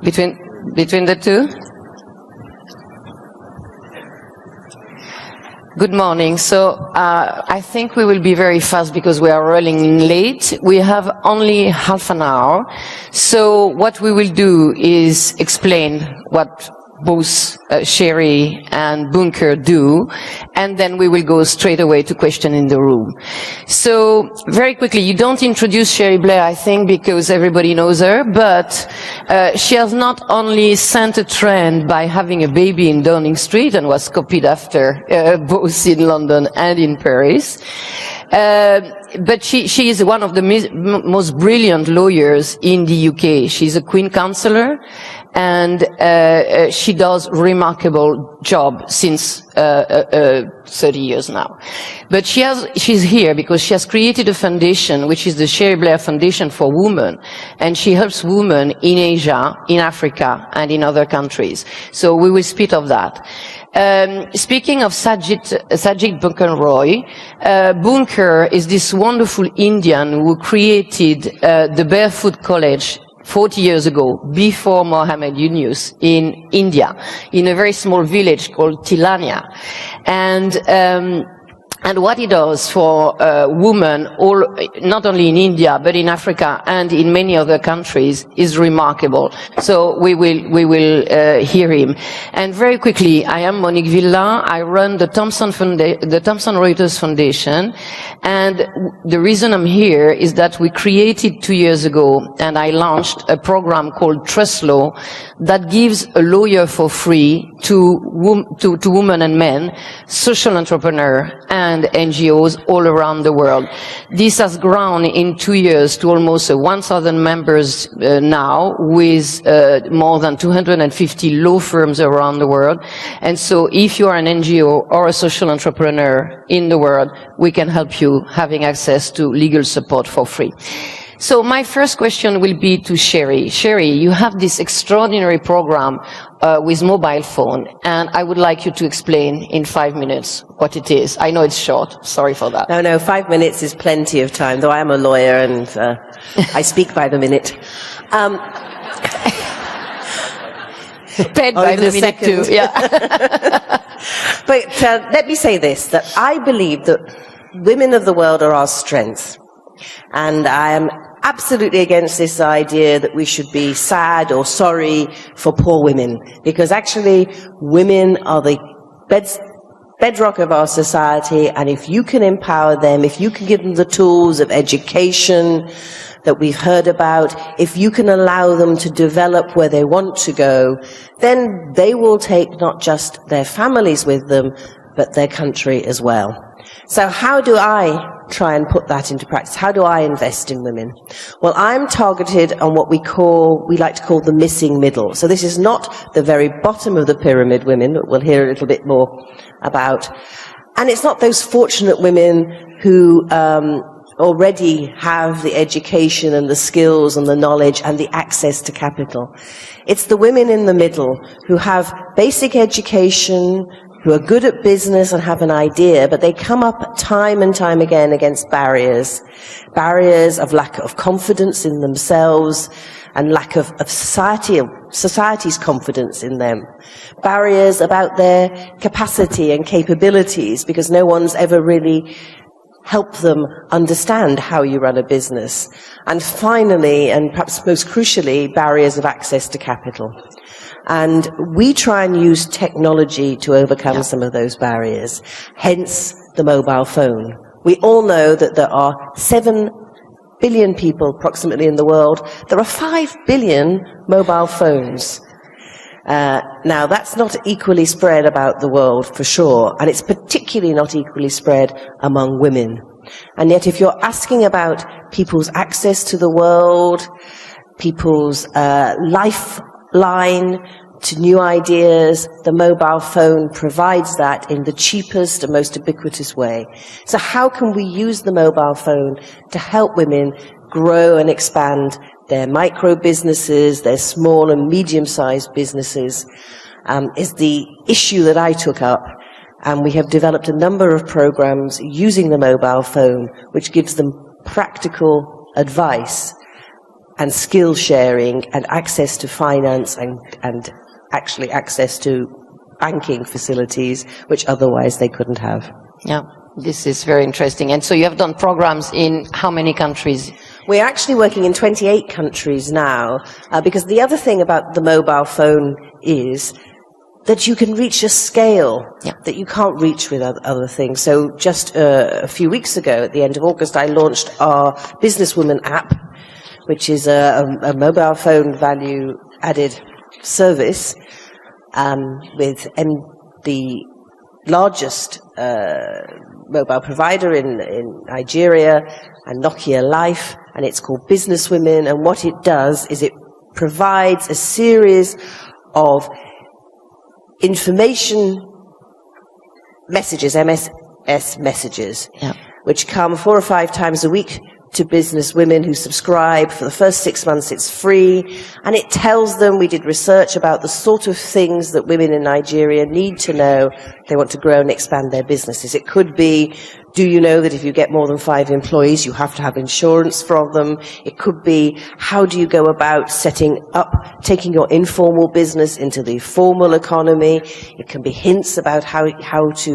between the two? Good morning. So I think we will be very fast because we are running late. We have only half an hour. So what we will do is explain what both Sherry and Bunker do, and then we will go straight away to question in the room. So very quickly, you don't introduce Sherry Blair, I think, because everybody knows her, but she has not only set a trend by having a baby in Downing Street and was copied after both in London and in Paris. But she is one of the most brilliant lawyers in the UK. She's a Queen Counsellor, and she does remarkable job since 30 years now. But she's here because she has created a foundation, which is the Sherry Blair Foundation for Women, and she helps women in Asia, in Africa, and in other countries. So we will speak of that. Speaking of Sajid Bunker Roy, Bunker is this wonderful Indian who created the Barefoot College 40 years ago, before Mohammed Yunus, in India, in a very small village called Tilania. And what he does for women, not only in India, but in Africa and in many other countries, is remarkable. So we will hear him. And very quickly, I am Monique Villa. I run the Thomson Reuters Foundation. And the reason I'm here is that we created 2 years ago, and I launched a program called Trust Law that gives a lawyer for free to women and men, social entrepreneurs, and NGOs all around the world. This has grown in 2 years to almost 1,000 members now, with more than 250 law firms around the world. And so if you are an NGO or a social entrepreneur in the world, we can help you having access to legal support for free. So my first question will be to Sherry. Sherry, you have this extraordinary program with mobile phone, and I would like you to explain in 5 minutes what it is. I know it's short. Sorry for that. No, 5 minutes is plenty of time, though I am a lawyer and I speak by the minute. Paid by the minute too, yeah. But let me say this, that I believe that women of the world are our strength. And I am absolutely against this idea that we should be sad or sorry for poor women, because actually women are the bedrock of our society, and if you can empower them, if you can give them the tools of education that we've heard about, if you can allow them to develop where they want to go, then they will take not just their families with them, but their country as well. So how do I try and put that into practice? How do I invest in women? Well, I'm targeted on what we like to call the missing middle. So this is not the very bottom of the pyramid women, but we'll hear a little bit more about. And it's not those fortunate women who already have the education and the skills and the knowledge and the access to capital. It's the women in the middle who have basic education, who are good at business and have an idea, but they come up time and time again against barriers of lack of confidence in themselves and lack of society's confidence in them. Barriers about their capacity and capabilities, because no one's ever really helped them understand how you run a business. And finally, and perhaps most crucially, barriers of access to capital. And we try and use technology to overcome some of those barriers, hence the mobile phone. We all know that there are 7 billion people approximately in the world. There are 5 billion mobile phones. Now, that's not equally spread about the world, for sure, and it's particularly not equally spread among women. And yet, if you're asking about people's access to the world, people's lifeline to new ideas, the mobile phone provides that in the cheapest and most ubiquitous way. So how can we use the mobile phone to help women grow and expand their micro businesses, their small and medium-sized businesses, is the issue that I took up. And we have developed a number of programs using the mobile phone, which gives them practical advice and skill sharing and access to finance and actually access to banking facilities, which otherwise they couldn't have. Yeah, this is very interesting. And so you have done programs in how many countries? We're actually working in 28 countries now, because the other thing about the mobile phone is that you can reach a scale that you can't reach with other things. So just a few weeks ago, at the end of August, I launched our Businesswoman app, which is a mobile phone value-added service with the largest mobile provider in Nigeria, and Nokia Life, and it's called Businesswomen. And what it does is it provides a series of information messages, MSS messages, which come 4 or 5 times a week to business women who subscribe. For the first 6 months it's free, and it tells them, we did research about the sort of things that women in Nigeria need to know if they want to grow and expand their businesses. It could be, do you know that if you get more than 5 employees you have to have insurance from them? It could be, how do you go about taking your informal business into the formal economy? It can be hints about how to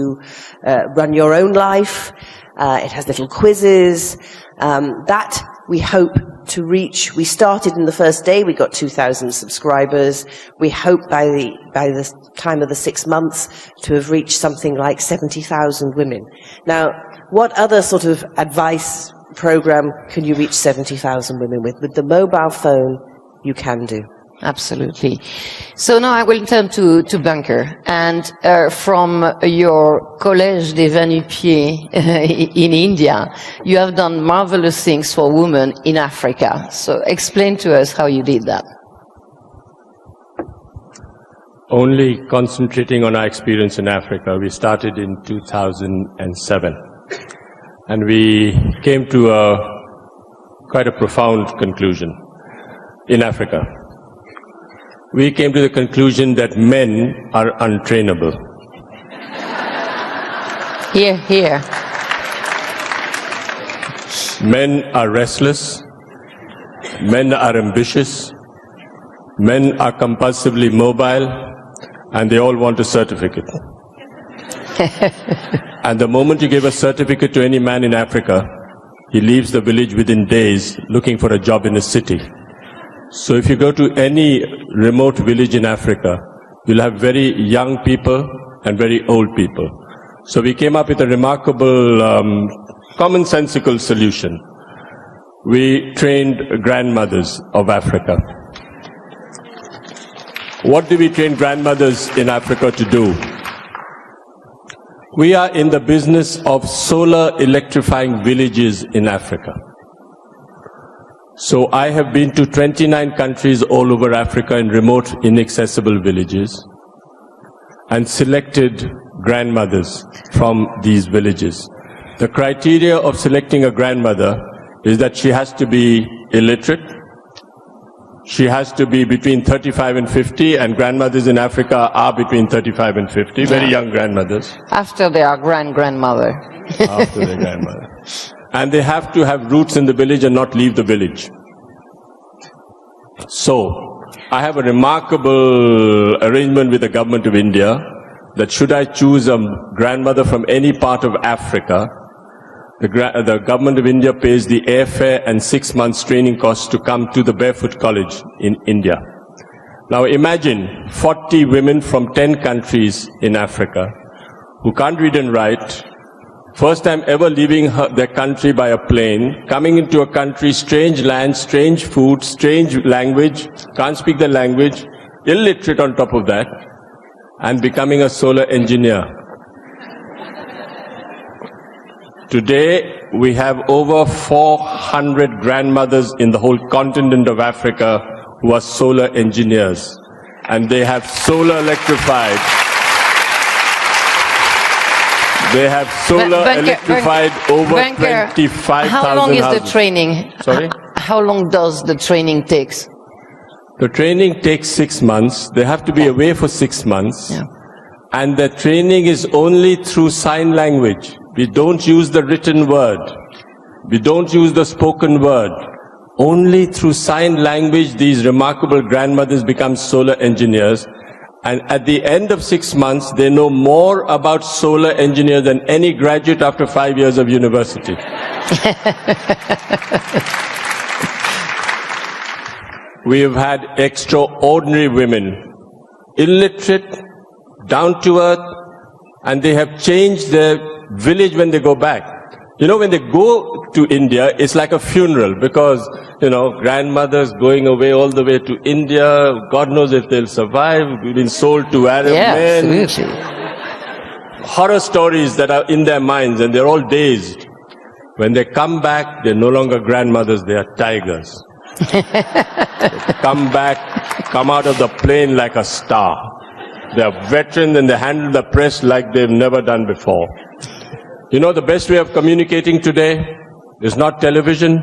run your own life. It has little quizzes that we hope to reach. We started in the first day, we got 2,000 subscribers. We hope by the time of the 6 months to have reached something like 70,000 women. Now, what other sort of advice program can you reach 70,000 women with? With the mobile phone, you can do. Absolutely. So now I will turn to Bunker, and from your Collège des Va-Nu-Pieds in India, you have done marvelous things for women in Africa. So explain to us how you did that. Only concentrating on our experience in Africa, we started in 2007, and we came to quite a profound conclusion in Africa. We came to the conclusion that men are untrainable. Here, here. Men are restless. Men are ambitious. Men are compulsively mobile, and they all want a certificate. And the moment you give a certificate to any man in Africa, he leaves the village within days looking for a job in a city. So if you go to any remote village in Africa, you'll have very young people and very old people. So we came up with a remarkable, commonsensical solution. We trained grandmothers of Africa. What do we train grandmothers in Africa to do? We are in the business of solar electrifying villages in Africa. So I have been to 29 countries all over Africa in remote, inaccessible villages and selected grandmothers from these villages. The criteria of selecting a grandmother is that she has to be illiterate, she has to be between 35 and 50, and grandmothers in Africa are between 35 and 50, very young grandmothers. After they are grandmother. After their grandmother. And they have to have roots in the village and not leave the village. So, I have a remarkable arrangement with the government of India that should I choose a grandmother from any part of Africa, the government of India pays the airfare and 6 months training costs to come to the Barefoot College in India. Now imagine 40 women from 10 countries in Africa who can't read and write, first time ever leaving their country by a plane, coming into a country, strange land, strange food, strange language, can't speak the language, illiterate on top of that, and becoming a solar engineer. Today, we have over 400 grandmothers in the whole continent of Africa who are solar engineers, and they have solar electrified. They have solar electrified over 25,000 houses. How long is the training? Sorry? How long does the training take? The training takes 6 months. They have to be away for 6 months. Yeah. And the training is only through sign language. We don't use the written word. We don't use the spoken word. only through sign language these remarkable grandmothers become solar engineers. And at the end of 6 months, they know more about solar engineers than any graduate after 5 years of university. We have had extraordinary women, illiterate, down to earth, and they have changed their village when they go back. You know, when they go to India, it's like a funeral because, you know, grandmothers going away all the way to India, God knows if they'll survive, been sold to Arab men. Absolutely. Horror stories that are in their minds, and they're all dazed. When they come back, they're no longer grandmothers, they are tigers. They come back, come out of the plane like a star. They are veterans and they handle the press like they've never done before. You know, the best way of communicating today is not television,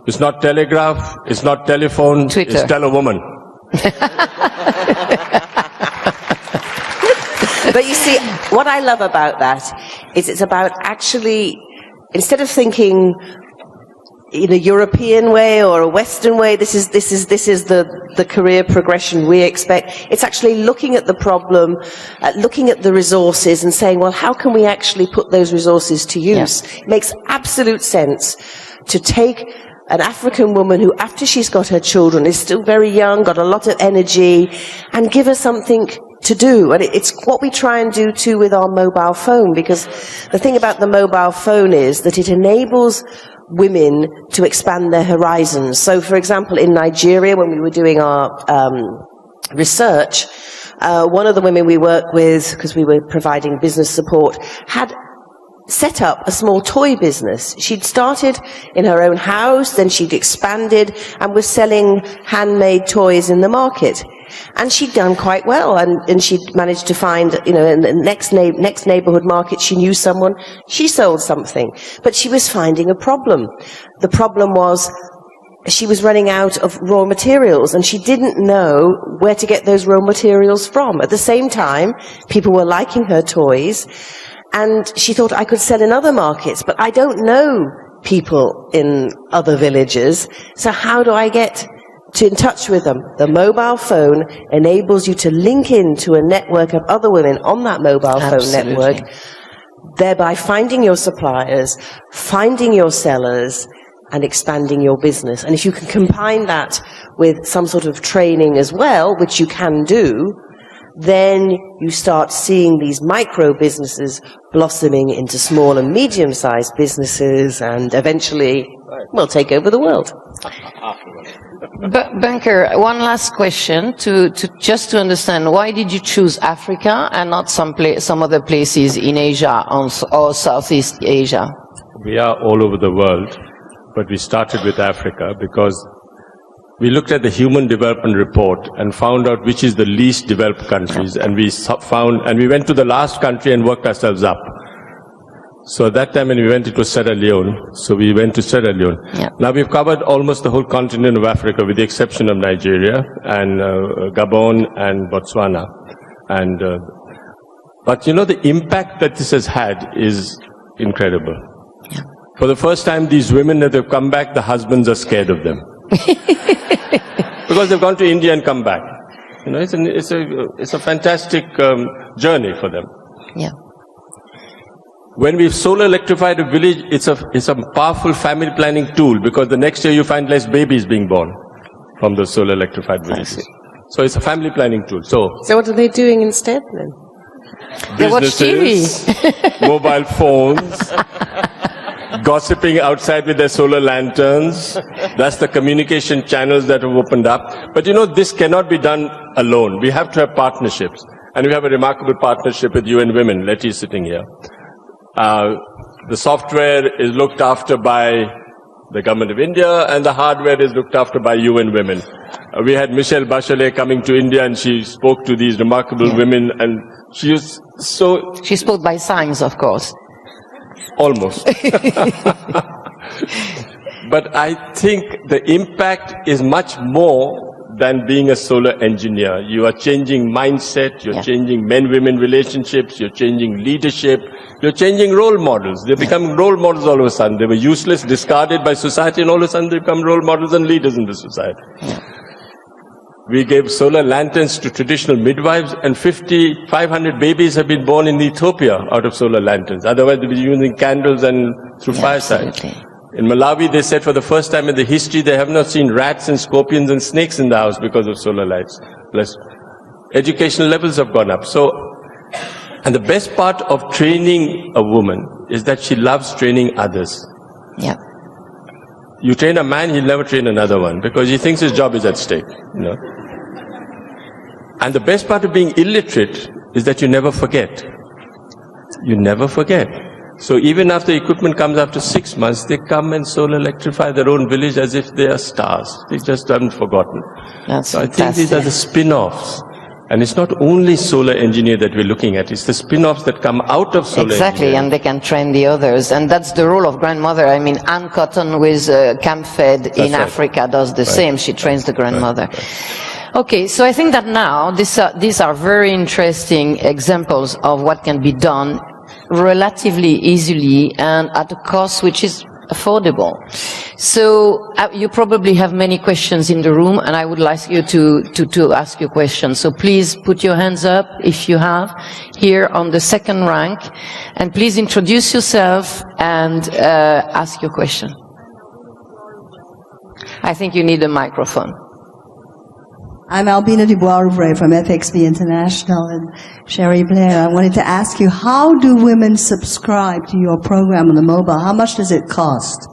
it's not telegraph, it's not telephone, Twitter. It's tell a woman. But you see, what I love about that is it's about actually, instead of thinking in a European way or a Western way, this is the career progression we expect. It's actually looking at the problem, looking at the resources and saying, well, how can we actually put those resources to use? Yeah. It makes absolute sense to take an African woman who, after she's got her children, is still very young, got a lot of energy, and give her something to do. And it's what we try and do too with our mobile phone, because the thing about the mobile phone is that it enables women to expand their horizons. So, for example, in Nigeria, when we were doing our research, one of the women we worked with, because we were providing business support, had set up a small toy business. She'd started in her own house, then she'd expanded and was selling handmade toys in the market. And she'd done quite well, and she'd managed to find, you know, in the next neighborhood market, she knew someone, she sold something. But she was finding a problem. The problem was she was running out of raw materials, and she didn't know where to get those raw materials from. At the same time, people were liking her toys, and she thought, I could sell in other markets, but I don't know people in other villages, so how do I get in touch with them? The mobile phone enables you to link into a network of other women on that mobile phone network, thereby finding your suppliers, finding your sellers, and expanding your business. And if you can combine that with some sort of training as well, which you can do, then you start seeing these micro businesses blossoming into small and medium-sized businesses, and eventually will take over the world. Bunker, one last question just to understand, why did you choose Africa and not some other places in Asia or Southeast Asia? We are all over the world, but we started with Africa because we looked at the Human Development Report and found out which is the least developed countries, and we went to the last country and worked ourselves up. So at that time when we went, it was Sierra Leone. So we went to Sierra Leone. Yeah. Now we've covered almost the whole continent of Africa with the exception of Nigeria and Gabon and Botswana. And but you know, the impact that this has had is incredible. Yeah. For the first time, these women that have come back, the husbands are scared of them. Because they've gone to India and come back. You know, it's a fantastic journey for them. Yeah. When we've solar electrified a village, it's a powerful family planning tool, because the next year you find less babies being born from the solar electrified villages. So it's a family planning tool. So what are they doing instead then? They watch TV. Mobile phones, gossiping outside with their solar lanterns. That's the communication channels that have opened up. But you know, this cannot be done alone. We have to have partnerships. And we have a remarkable partnership with UN Women. Letty is sitting here. The software is looked after by the government of India, and the hardware is looked after by UN Women. We had Michelle Bachelet coming to India, and she spoke to these remarkable women, and she was so... She spoke by signs, of course. Almost. But I think the impact is much more than being a solar engineer. You are changing mindset, you're changing men-women relationships, you're changing leadership, you're changing role models. They're becoming role models all of a sudden. They were useless, discarded by society, and all of a sudden they become role models and leaders in the society. We gave solar lanterns to traditional midwives, and 500 babies have been born in Ethiopia out of solar lanterns. Otherwise, they'd be using candles and through fireside. Absolutely. In Malawi, they said for the first time in the history, they have not seen rats and scorpions and snakes in the house because of solar lights. Plus, educational levels have gone up. So, and the best part of training a woman is that she loves training others. Yeah. You train a man, he'll never train another one because he thinks his job is at stake, you know. And the best part of being illiterate is that you never forget. You never forget. So even after equipment comes after 6 months, they come and solar electrify their own village as if they are stars. They just haven't forgotten. That's so I think these are the spin-offs. And it's not only solar engineer that we're looking at, it's the spin-offs that come out of solar Exactly, and they can train the others. And that's the role of grandmother. I mean, Anne Cotton with Camp Fed in Africa does the same. She trains the grandmother. Okay, so I think that now these are very interesting examples of what can be done relatively easily and at a cost which is affordable. So you probably have many questions in the room, and I would like you to ask your questions. So please put your hands up if you have here on the second rank, and please introduce yourself and ask your question. I think you need a microphone. I'm Albina Dubois-Rouvray from FXB International, and Sherry Blair, I wanted to ask you, how do women subscribe to your program on the mobile? How much does it cost?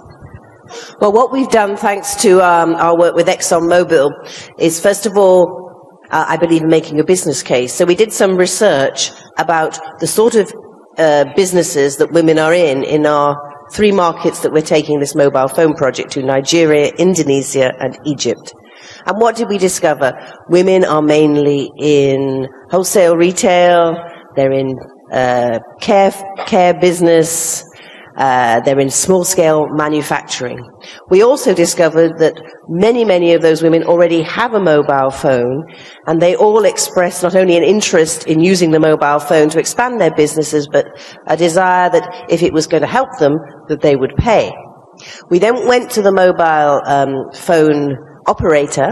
Well, what we've done, thanks to our work with ExxonMobil, is first of all, I believe in making a business case. So we did some research about the sort of businesses that women are in our 3 markets that we're taking this mobile phone project to: Nigeria, Indonesia, and Egypt. And what did we discover? Women are mainly in wholesale retail, they're in care business, they're in small-scale manufacturing. We also discovered that many of those women already have a mobile phone, and they all express not only an interest in using the mobile phone to expand their businesses, but a desire that if it was going to help them, that they would pay. We then went to the mobile phone operator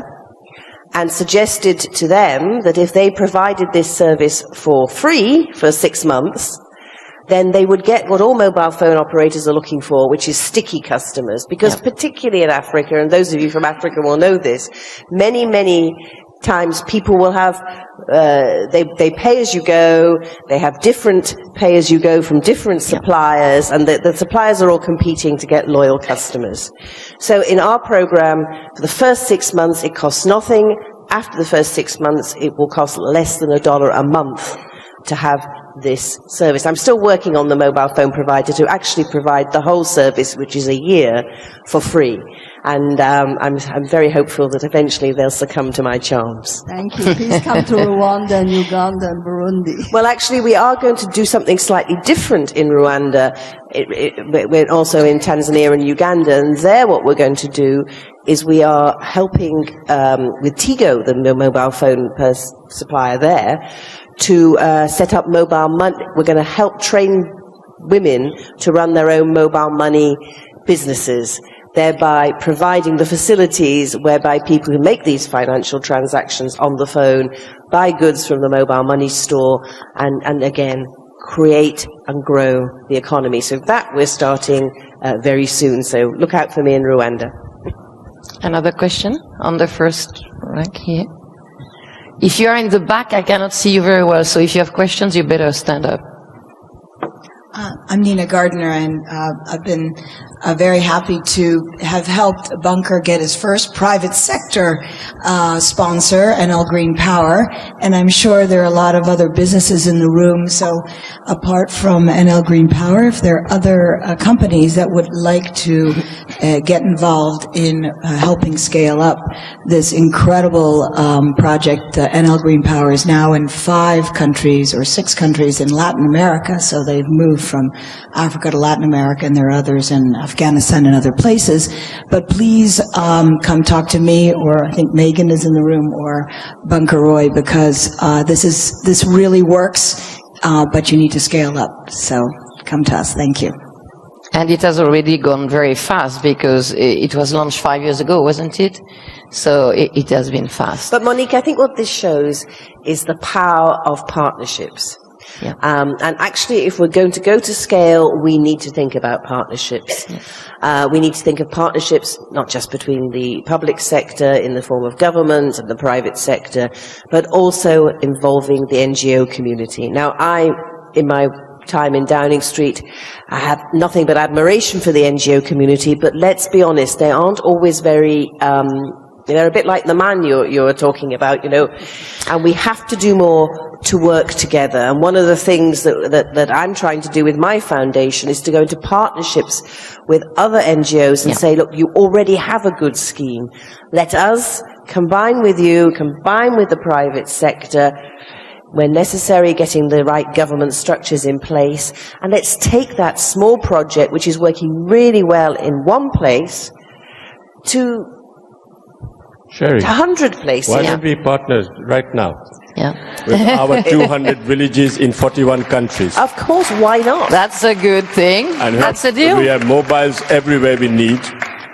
and suggested to them that if they provided this service for free for 6 months, then they would get what all mobile phone operators are looking for, which is sticky customers. Because particularly in Africa, and those of you from Africa will know this, many times people will have, they pay as you go, they have different pay as you go from different suppliers, and the suppliers are all competing to get loyal customers. So in our program, for the first 6 months, it costs nothing. After the first 6 months, it will cost less than $1 a month to have this service. I'm still working on the mobile phone provider to actually provide the whole service, which is a year, for free. And I'm very hopeful that eventually they'll succumb to my charms. Thank you. Please come to Rwanda and Uganda and Burundi. Well, actually, we are going to do something slightly different in Rwanda. We're also in Tanzania and Uganda, and there what we're going to do is we are helping with Tigo, the mobile phone supplier there, to set up mobile money. We're going to help train women to run their own mobile money businesses, thereby providing the facilities whereby people who make these financial transactions on the phone buy goods from the mobile money store and again, create and grow the economy. So that we're starting very soon. So look out for me in Rwanda. Another question on the first rank here. If you are in the back, I cannot see you very well, so if you have questions, you better stand up. I'm Nina Gardner, and I've been very happy to have helped Bunker get his first private sector sponsor, NL Green Power, and I'm sure there are a lot of other businesses in the room. So apart from NL Green Power, if there are other companies that would like to get involved in helping scale up this incredible project. NL Green Power is now in 5 countries or 6 countries in Latin America, so they've moved from Africa to Latin America, and there are others in Afghanistan and other places. But please come talk to me, or I think Megan is in the room, or Bunker Roy, because this really works, but you need to scale up. So come to us. Thank you. And it has already gone very fast because it was launched 5 years ago, wasn't it? So it has been fast. But Monique, I think what this shows is the power of partnerships. Yeah. And actually, if we're going to go to scale, we need to think about partnerships. We need to think of partnerships not just between the public sector in the form of government and the private sector, but also involving the NGO community. Now, in my time in Downing Street, I have nothing but admiration for the NGO community, but let's be honest, they aren't always very, they're a bit like the man you're talking about, you know, and we have to do more to work together. And one of the things that I'm trying to do with my foundation is to go into partnerships with other NGOs and say, look, you already have a good scheme. Let us combine with you, combine with the private sector, when necessary, getting the right government structures in place. And let's take that small project, which is working really well in one place, to Sherry, 100 places. why don't we partner right now Yeah. with our 200 villages in 41 countries? Of course, why not? That's a good thing. And That's a deal. we have mobiles everywhere we need.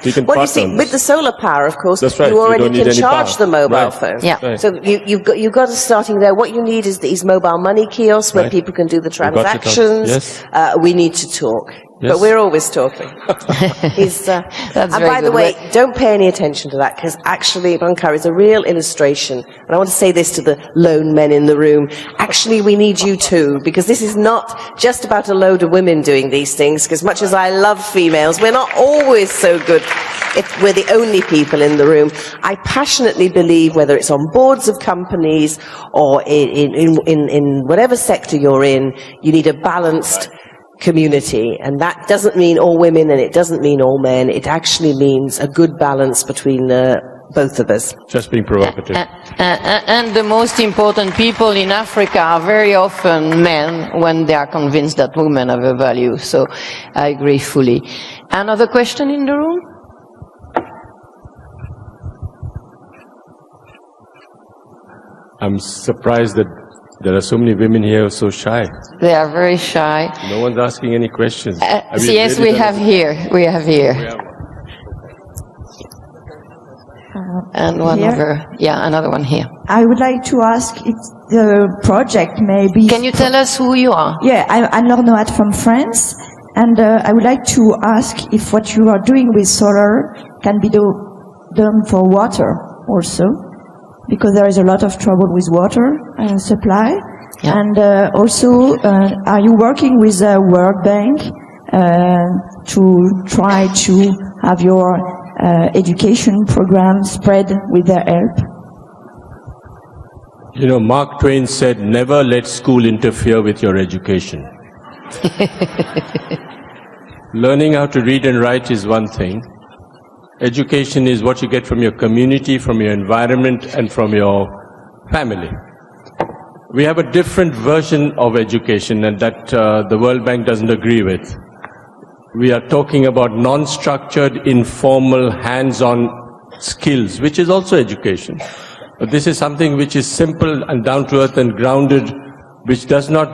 We can Well, you partner see, on with this. the solar power, of course, That's right. you You already don't need can any charge power. the mobile Right. phone. Yeah. Right. So you've got starting there. What you need is these mobile money kiosks where Right. people can do the got to talk. transactions. Yes. We need to talk. Yes. But we're always talking. That's and very by the good. way, don't pay any attention to that, because actually Bankar is a real illustration. And I want to say this to the lone men in the room. Actually, we need you too, because this is not just about a load of women doing these things, because much as I love females, we're not always so good if we're the only people in the room. I passionately believe, whether it's on boards of companies or in whatever sector you're in, you need a balanced community. And that doesn't mean all women and it doesn't mean all men. It actually means a good balance between both of us. Just being provocative. And the most important people in Africa are very often men when they are convinced that women have a value. So I agree fully. Another question in the room? I'm surprised that there are so many women here who are so shy. They are very shy. No one's asking any questions. Have you Yes, really we done have it? here. We have here. We have- And one Here? over. Yeah, another one here. I would like to ask if the project may be... Can you tell us who you are? Yeah, I'm Anne-Laure Noat from France, and I would like to ask if what you are doing with solar can be done for water also, because there is a lot of trouble with water supply. Yeah. And also, are you working with the World Bank to try to have your education program spread with their help? You know, Mark Twain said, never let school interfere with your education. Learning how to read and write is one thing. Education is what you get from your community, from your environment, and from your family. We have a different version of education, and that the World Bank doesn't agree with. We are talking about non-structured, informal, hands-on skills, which is also education. But this is something which is simple and down-to-earth and grounded, which does not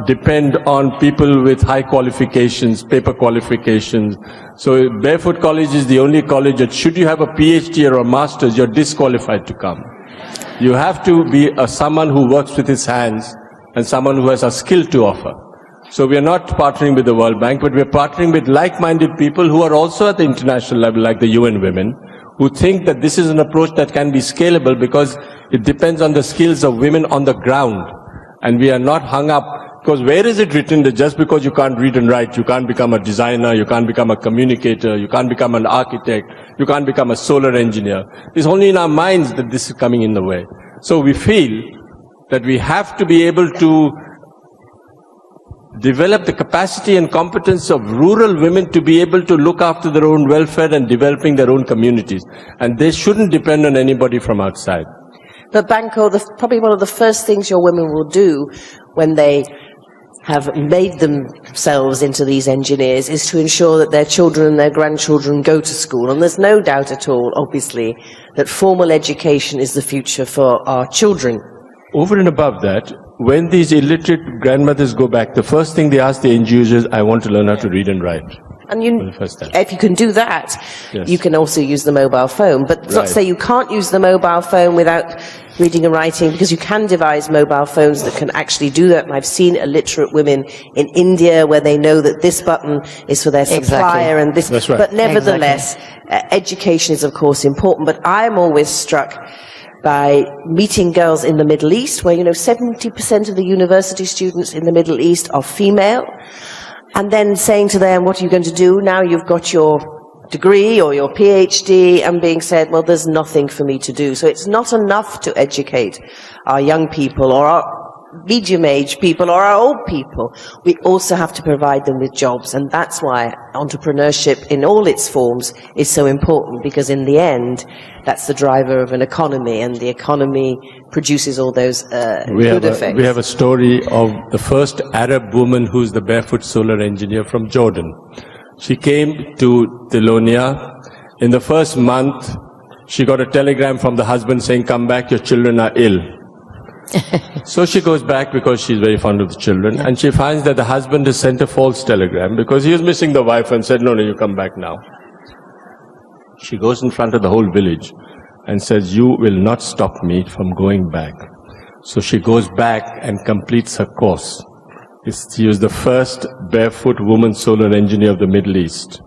depend on people with high qualifications, paper qualifications. So Barefoot College is the only college that should you have a PhD or a master's, you're disqualified to come. You have to be someone who works with his hands and someone who has a skill to offer. So we are not partnering with the World Bank, but we're partnering with like-minded people who are also at the international level, like the UN Women, who think that this is an approach that can be scalable because it depends on the skills of women on the ground. And we are not hung up, because where is it written that just because you can't read and write, you can't become a designer, you can't become a communicator, you can't become an architect, you can't become a solar engineer. It's only in our minds that this is coming in the way. So we feel that we have to be able to develop the capacity and competence of rural women to be able to look after their own welfare and developing their own communities. And they shouldn't depend on anybody from outside. But Banco, probably one of the first things your women will do when they have made themselves into these engineers is to ensure that their children and their grandchildren go to school. And there's no doubt at all, obviously, that formal education is the future for our children. Over and above that, when these illiterate grandmothers go back, the first thing they ask the end users, I want to learn how to read and write. And if you can do that, yes, you can also use the mobile phone. But it's not to say you can't use the mobile phone without reading and writing, because you can devise mobile phones that can actually do that. And I've seen illiterate women in India where they know that this button is for their supplier and this. That's right. But nevertheless, education is of course important. But I'm always struck by meeting girls in the Middle East, where 70% of the university students in the Middle East are female. And then saying to them, what are you going to do now you've got your degree or your PhD, and being said, well, there's nothing for me to do. So it's not enough to educate our young people or our medium-aged people or our old people. We also have to provide them with jobs. And that's why entrepreneurship in all its forms is so important, because in the end, that's the driver of an economy, and the economy produces all those good effects. We have a story of the first Arab woman who's the barefoot solar engineer from Jordan. She came to Telonia. In the first month, she got a telegram from the husband saying, come back, your children are ill. So she goes back because she's very fond of the children, and she finds that the husband has sent a false telegram because he was missing the wife and said, no, you come back now. She goes in front of the whole village and says, you will not stop me from going back. So she goes back and completes her course. She was the first barefoot woman solar engineer of the Middle East.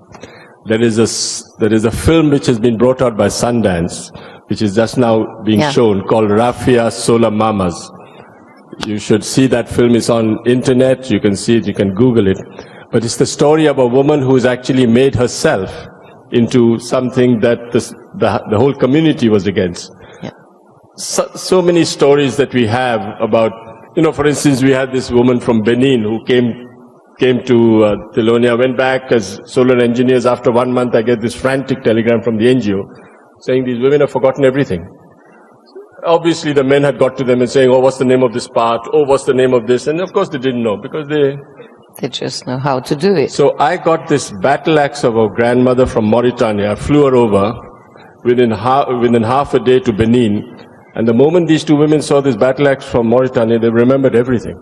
There is a film which has been brought out by Sundance, which is just now being shown, called Rafia Solar Mamas. You should see that film. It's on internet. You can see it. You can Google it. But it's the story of a woman who's actually made herself into something that the whole community was against. Yeah. So many stories that we have about, for instance, we had this woman from Benin who came to Telonia, went back as solar engineers. After 1 month, I get this frantic telegram from the NGO saying these women have forgotten everything. Obviously, the men had got to them and saying, oh, what's the name of this part? Oh, what's the name of this? And of course, they didn't know because they just know how to do it. So I got this battle axe of a grandmother from Mauritania. I flew her over within half a day to Benin. And the moment these two women saw this battle axe from Mauritania, they remembered everything.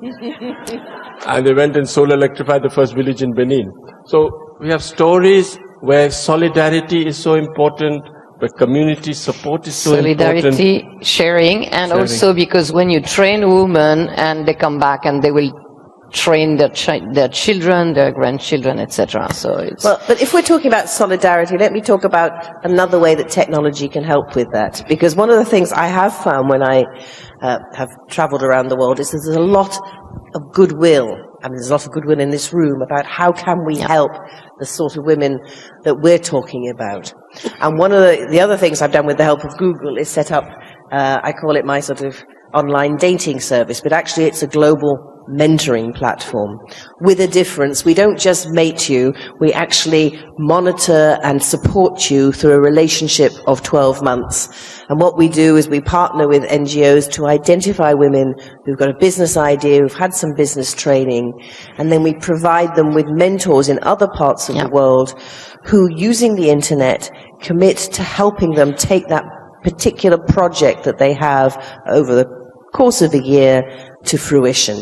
And they went and solar electrified the first village in Benin. So we have stories where solidarity is so important, but community support is so important. Solidarity, sharing, and also because when you train women and they come back and they will train their children, their grandchildren, etc. So it's but if we're talking about solidarity, let me talk about another way that technology can help with that. Because one of the things I have found when I have travelled around the world is that there's a lot of goodwill. I mean, there's a lot of goodwill in this room about how can we help the sort of women that we're talking about. And one of the other things I've done with the help of Google is set up, I call it my sort of online dating service, but actually it's a global mentoring platform with a difference. We don't just mate you, we actually monitor and support you through a relationship of 12 months. And what we do is we partner with NGOs to identify women who've got a business idea, who've had some business training, and then we provide them with mentors in other parts of the world who, using the internet, commit to helping them take that particular project that they have over the course of a year to fruition.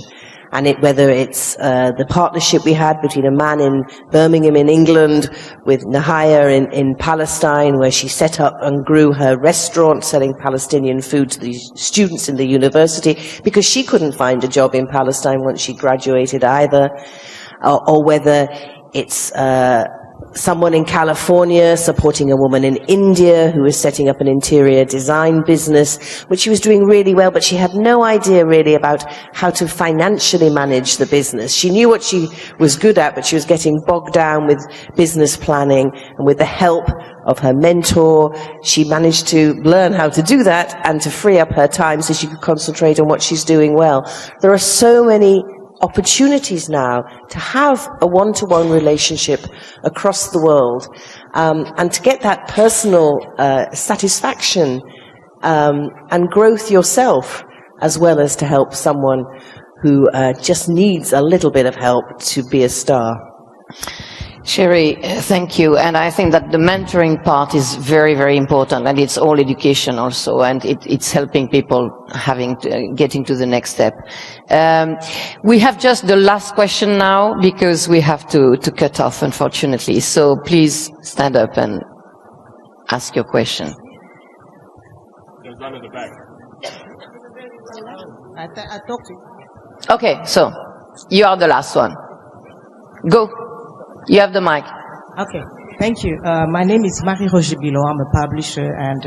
And whether it's the partnership we had between a man in Birmingham in England with Nahaya in Palestine, where she set up and grew her restaurant selling Palestinian food to the students in the university because she couldn't find a job in Palestine once she graduated either, or whether it's someone in California supporting a woman in India who was setting up an interior design business, which she was doing really well, but she had no idea really about how to financially manage the business. She knew what she was good at, but she was getting bogged down with business planning, and with the help of her mentor, she managed to learn how to do that and to free up her time so she could concentrate on what she's doing well. There are so many opportunities now to have a one-to-one relationship across the world, and to get that personal satisfaction and growth yourself, as well as to help someone who just needs a little bit of help to be a star. Sherry, thank you. And I think that the mentoring part is very, very important, and it's all education also, and it's helping people getting to the next step. We have just the last question now, because we have to cut off, unfortunately. So please stand up and ask your question. There's one at the back. I talked to you. Okay, so you are the last one. Go. You have the mic. Okay, thank you. My name is Marie-Roger Bilot. I'm a publisher, and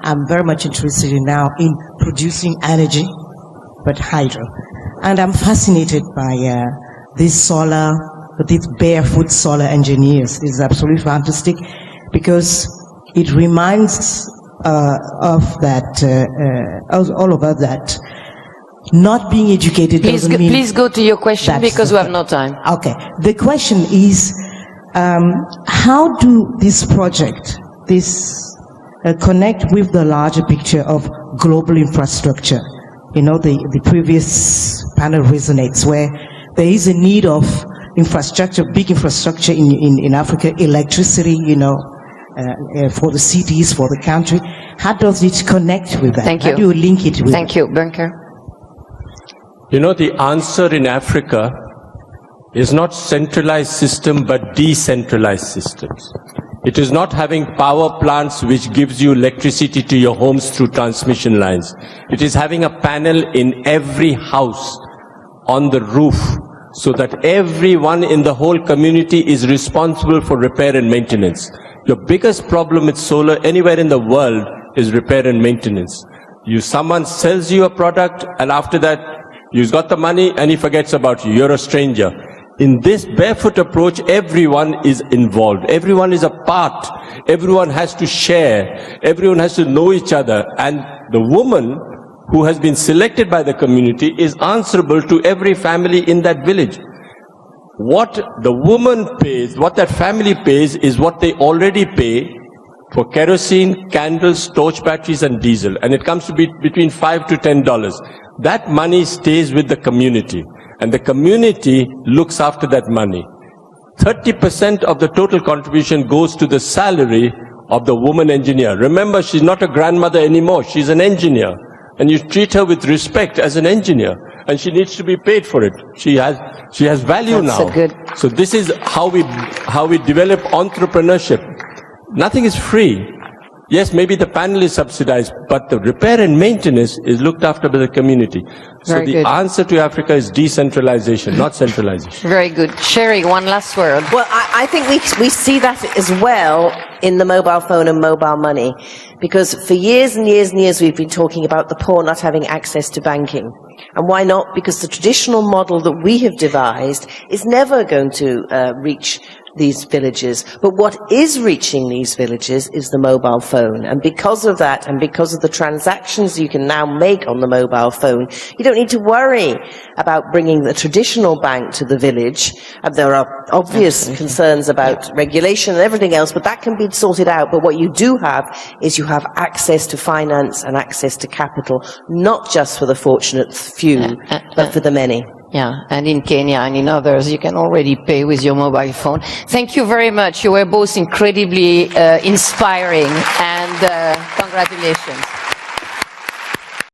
I'm very much interested now in producing energy, but hydro. And I'm fascinated by these barefoot solar engineers. This is absolutely fantastic, because it reminds of that, all of us, that not being educated doesn't mean... Please go to your question, because we have no time. Okay. The question is, how do this project, connect with the larger picture of global infrastructure? You know, the previous panel resonates, where there is a need of infrastructure, big infrastructure in Africa, electricity, you know, for the cities, for the country. How does it connect with that? Thank you. How do you link it with Thank you. Bunker? You know, the answer in Africa is not centralized system, but decentralized systems. It is not having power plants which gives you electricity to your homes through transmission lines. It is having a panel in every house on the roof, so that everyone in the whole community is responsible for repair and maintenance. Your biggest problem with solar anywhere in the world is repair and maintenance. Someone sells you a product, and after that, you've got the money and he forgets about you. You're a stranger. In this barefoot approach, everyone is involved. Everyone is a part. Everyone has to share. Everyone has to know each other. And the woman who has been selected by the community is answerable to every family in that village. What the woman pays, what that family pays, is what they already pay for kerosene, candles, torch batteries and diesel. And it comes to be between $5 to $10. That money stays with the community, and the community looks after that money. 30% of the total contribution goes to the salary of the woman engineer. Remember, she's not a grandmother anymore, she's an engineer. And you treat her with respect as an engineer, and she needs to be paid for it. She has value now. So this is how we develop entrepreneurship. Nothing is free. Yes, maybe the panel is subsidized, but the repair and maintenance is looked after by the community. So the answer to Africa is decentralization, not centralization. Very good. Sherry, one last word. Well, I think we see that as well in the mobile phone and mobile money, because for years and years and years we've been talking about the poor not having access to banking. And why not? Because the traditional model that we have devised is never going to reach these villages. But what is reaching these villages is the mobile phone. And because of that, and because of the transactions you can now make on the mobile phone, you don't need to worry about bringing the traditional bank to the village. And there are obvious concerns about regulation and everything else, but that can be sorted out. But what you do have is you have access to finance and access to capital, not just for the fortunate few, but for the many. Yeah, and in Kenya and in others, you can already pay with your mobile phone. Thank you very much. You were both incredibly inspiring, and congratulations.